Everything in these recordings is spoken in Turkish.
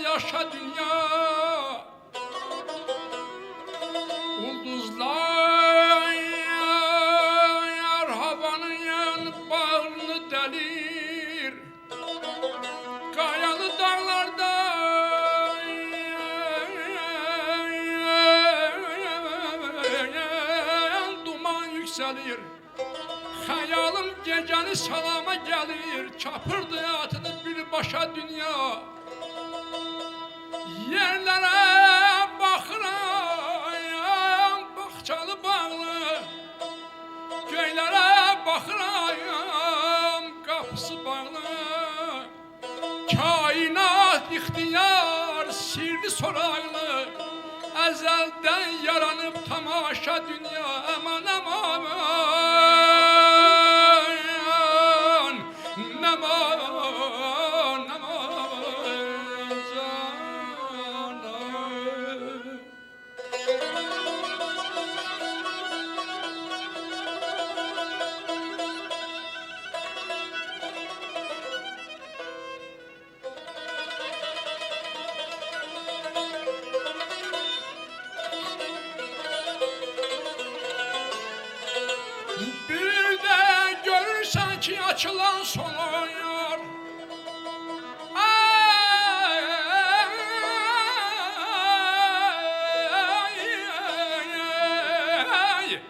Yaşa dünya, ulduzlar havanın bağrını delir, kayalı dağlarda duman yükselir. Hayalım gecəni salama gelir, çapırdı atını bir başa dünya. Yerlere bakıram, bahçalı bağlı, göylere bakıram, kapısı bağlı. Kainat ihtiyar, sirli soraylı, ezelden yaranıp tamaşa dünya. Aman aman, aman, aman. Bir de görürsen ki açılan soluyor, ay, ay.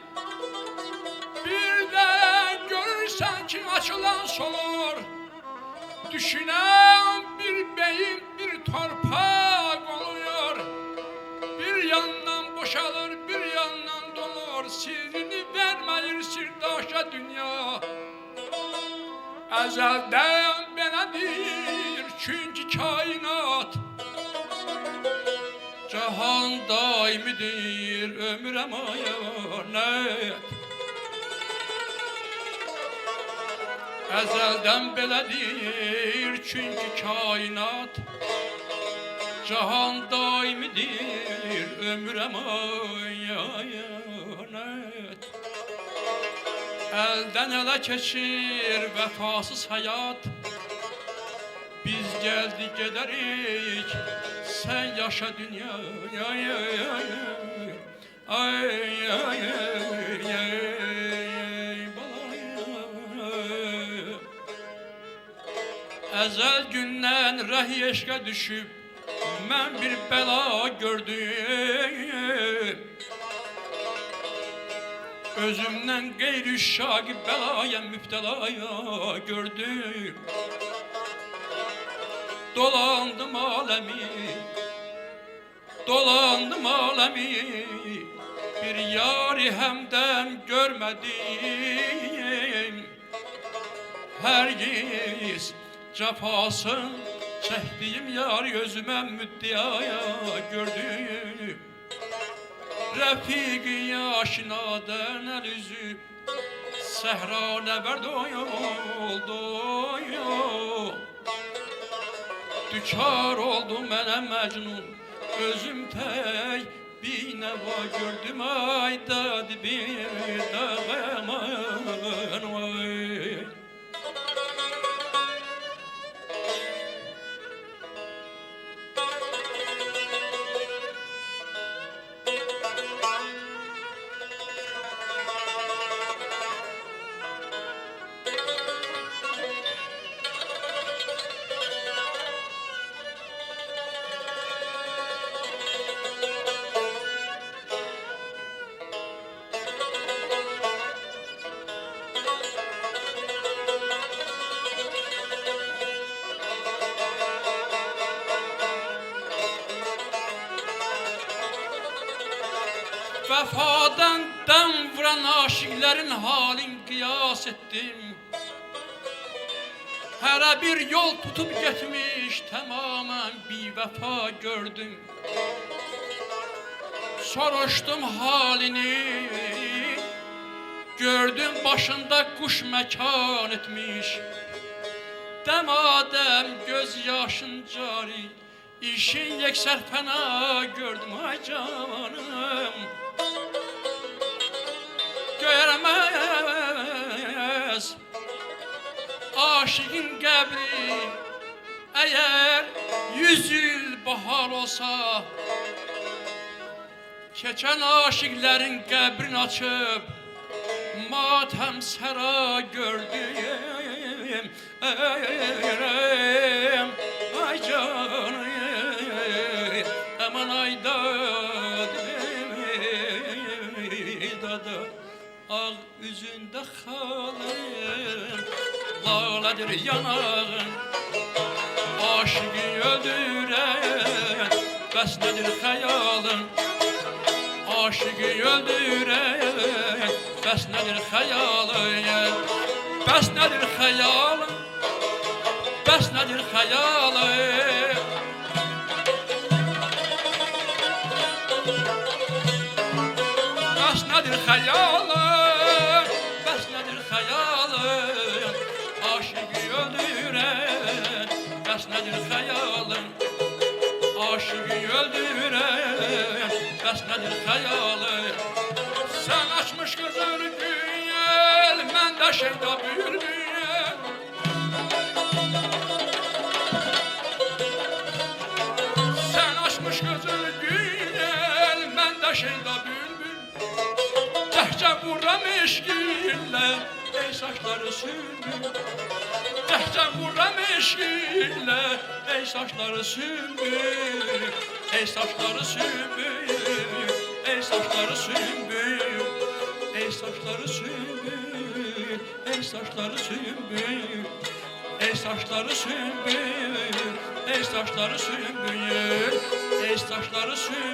Bir de görürsen ki açılan solur, düşünen bir beyin bir torpak oluyor. Bir yandan boşalır, bir yandan dolur, sirrini vermeyir sirdaşa dünya. Ezelden belədir çünkü kainat, cahan daimidir ömür emanet. Ezelden belədir çünkü kainat, cahan daimidir ömür emanet. Elden ele keçir vefasız hayat, biz geldik giderik, sen yaşa dünya. Ay, ay, ay, ay, ay, ezel gündən rəhi eşqə düşüb, mən bir bəla gördüm. Özümdən qeyri şagi bəlaya mübtəlaya gördüm. Dolandım aləmi, dolandım aləmi, bir yari həmdən görmədim. Hər giz cəfasın çəkdiyim yar gözümə müddəaya gördüm. Rəfiqi aşinadən əl üzüb, səhra nəbərd oldu. Dükar oldu mənə məcnun, özüm tək binəva gördüm. Ay dad bir dağaman vay. Vefadan dem vuran aşıkların halin kıyas ettim. Her bir yol tutup gitmiş, tamamen bir vefa gördüm. Soruştum halini, gördüm başında kuş mekan etmiş. Demadem göz yaşın cari, işin yekser fena gördüm ay canım. Göremez aşığın qəbri, eğer 100 yıl bahar olsa, keçen aşıkların qəbrini açıp matem sera gördüm. Ay canım, aman ay dadı, ağ üzünde halım, laledir yanağın, aşığı öldüren, bəs nedir xəyalın, aşığı öldüren, bəs nedir xəyalın, bəs nedir xəyalın, bəs nedir xəyalın. Bəs nedir xəyalın, bəs nedir xəyalın, aşığı öldüren, bəs nedir xəyalın, aşığı öldüren, bəs nedir xəyalın. Sen açmış gözünü güyel, mən də şeyda bülbül. Sen açmış gözünü güyel, mən də şeyda bülbül. Təhcə vuram eşqinlə, ey saçları sümbül. Təhcə vuram eşqinlə, ey saçları sümbül. Ey saçları sümbül, ey saçları sümbül. Ey saçları sümbül, ey saçları sümbül. Ey saçları sümbül, ey saçları sümbül. Ey saçları sümbül.